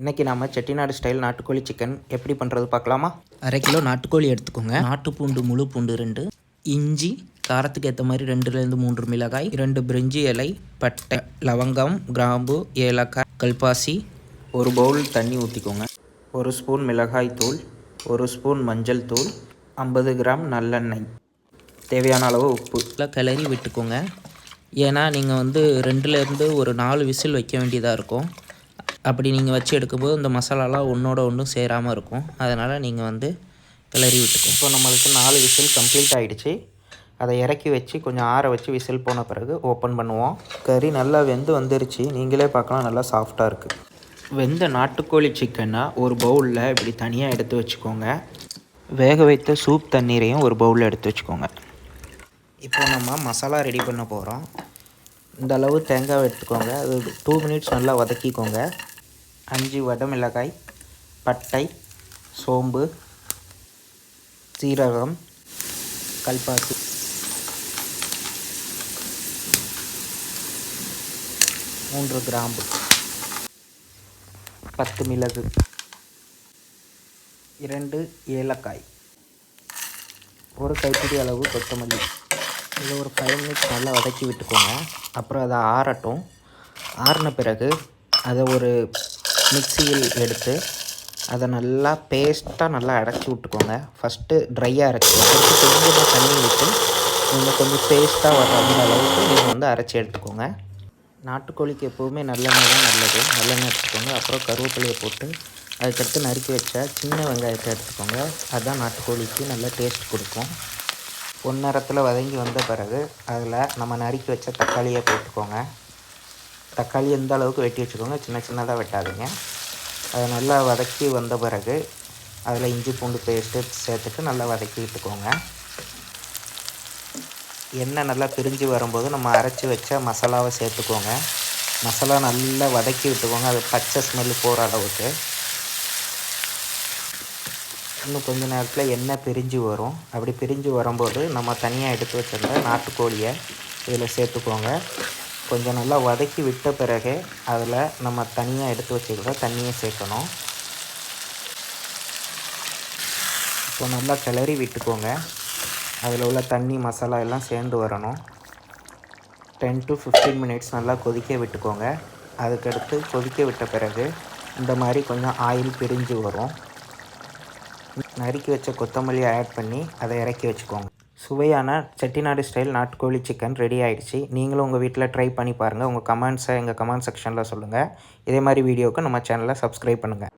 இன்றைக்கி நாம் செட்டிநாடு ஸ்டைல் நாட்டுக்கோழி சிக்கன் எப்படி பண்ணுறது பார்க்கலாமா? 1/2 கிலோ நாட்டுக்கோழி எடுத்துக்கோங்க. நாட்டு பூண்டு, முழு பூண்டு 2, இஞ்சி காரத்துக்கு ஏற்ற மாதிரி 2லேருந்து 3 மிளகாய், 2 பிரிஞ்சி இலை, பட்டை, லவங்கம், கிராம்பு, ஏலக்காய், கல்பாசி. ஒரு பவுல் தண்ணி ஊற்றிக்கோங்க. 1 ஸ்பூன் மிளகாய் தூள், 1 ஸ்பூன் மஞ்சள் தூள், 50 கிராம் நல்லெண்ணெய், தேவையான அளவு உப்பு. கிளறி விட்டுக்கோங்க. ஏன்னா நீங்கள் 2லேருந்து ஒரு 4 விசில் வைக்க வேண்டியதாக இருக்கும். அப்படி நீங்கள் வச்சு எடுக்கும்போது இந்த மசாலாலாம் ஒன்றோட ஒன்றும் சேராமல் இருக்கும். அதனால் நீங்கள் கிளறி விட்டுக்கோங்க. இப்போ நம்மளுக்கு 4 விசில் கம்ப்ளீட் ஆகிடுச்சு. அதை இறக்கி வச்சு கொஞ்சம் ஆற வச்சு விசில் போன பிறகு ஓப்பன் பண்ணுவோம். கறி நல்லா வெந்து வந்துருச்சு. நீங்களே பார்க்கலாம், நல்லா சாஃப்டாக இருக்குது. வெந்த நாட்டுக்கோழி சிக்கனை ஒரு பவுலில் இப்படி தனியாக எடுத்து வச்சுக்கோங்க. வேக வைத்த சூப் தண்ணீரையும் ஒரு பவுலில் எடுத்து வச்சுக்கோங்க. இப்போ நம்ம மசாலா ரெடி பண்ண போகிறோம். இந்த அளவு தேங்காய் எடுத்துக்கோங்க. அது 2 மினிட்ஸ் நல்லா வதக்கிக்கோங்க. 5 வடமிளகாய், பட்டை, சோம்பு, சீரகம், கல்பாசி, 3 கிராம்பு, 10 மிளகு, 2 ஏலக்காய், 1 கைப்பிடி அளவு கொத்தமல்லி. இதை ஒரு 5 மினிட்ஸ் நல்லா வதக்கி விட்டுக்கோங்க. அப்புறம் அதை ஆறட்டும். ஆறின பிறகு அதை ஒரு மிக்சியில் எடுத்து அதை நல்லா பேஸ்ட்டாக நல்லா அரைச்சி விட்டுக்கோங்க. ஃபஸ்ட்டு ட்ரையாக அரைச்சிக்கோங்க. கொஞ்சமாக தண்ணி விட்டு நீங்கள் கொஞ்சம் பேஸ்ட்டாக வர அந்த அளவுக்கு நீங்கள் அரைச்சி எடுத்துக்கோங்க. நாட்டுக்கோழிக்கு எப்போவுமே நல்லெண்ணெய் தான் நல்லது. நல்லெண்ணெய் எடுத்துக்கோங்க. அப்புறம் கருவேப்பிலையை போட்டு அதுக்கடுத்து நறுக்கி வச்ச சின்ன வெங்காயத்தை எடுத்துக்கோங்க. அதுதான் நாட்டுக்கோழிக்கு நல்ல டேஸ்ட் கொடுக்கும். பொன்னரத்தில் வதங்கி வந்த பிறகு அதில் நம்ம நறுக்கி வச்ச தக்காளியை போட்டுக்கோங்க. தக்காளி எந்த அளவுக்கு வெட்டி வச்சுக்கோங்க, சின்ன சின்னதாக வெட்டாதீங்க. அதை நல்லா வதக்கி வந்த பிறகு அதில் இஞ்சி பூண்டு பேஸ்ட்டு சேர்த்துட்டு நல்லா வதக்கி விட்டுக்கோங்க. எண்ணெய் நல்லா பிரிஞ்சு வரும்போது நம்ம அரைச்சி வச்ச மசாலாவை சேர்த்துக்கோங்க. மசாலா நல்லா வதக்கி விட்டுக்கோங்க. அது பச்சை ஸ்மெல்லு போகிற அளவுக்கு. இன்னும் கொஞ்சம் நேரத்தில் எண்ணெய் பிரிஞ்சு வரும். அப்படி பிரிஞ்சு வரும்போது நம்ம தனியாக எடுத்து வச்சிருந்த நாட்டுக்கோழியை இதில் சேர்த்துக்கோங்க. கொஞ்சம் நல்லா வதக்கி விட்ட பிறகு அதில் நம்ம தனியாக எடுத்து வச்சுக்கிற தண்ணியை சேர்க்கணும். இப்போ நல்லா கிளறி விட்டுக்கோங்க. அதில் உள்ள தண்ணி மசாலா எல்லாம் சேர்ந்து வரணும். 10 to 15 மினிட்ஸ் நல்லா கொதிக்க விட்டுக்கோங்க. அதுக்கடுத்து கொதிக்க விட்ட பிறகு இந்த மாதிரி கொஞ்சம் ஆயில் பிரிஞ்சு வரும். நறுக்கி வச்ச கொத்தமல்லியை ஆட் பண்ணி அதை இறக்கி வச்சுக்கோங்க. சுவையான செட்டிநாடு ஸ்டைல் நாட்டுக்கோழி சிக்கன் ரெடி ஆகிடுச்சு. நீங்களும் உங்கள் வீட்டில் ட்ரை பண்ணி பாருங்கள். உங்கள் கமெண்ட்ஸை எங்கள் கமெண்ட் செக்ஷனில் சொல்லுங்கள். இதே மாதிரி வீடியோவுக்கு நம்ம சேனலை சப்ஸ்கிரைப் பண்ணுங்கள்.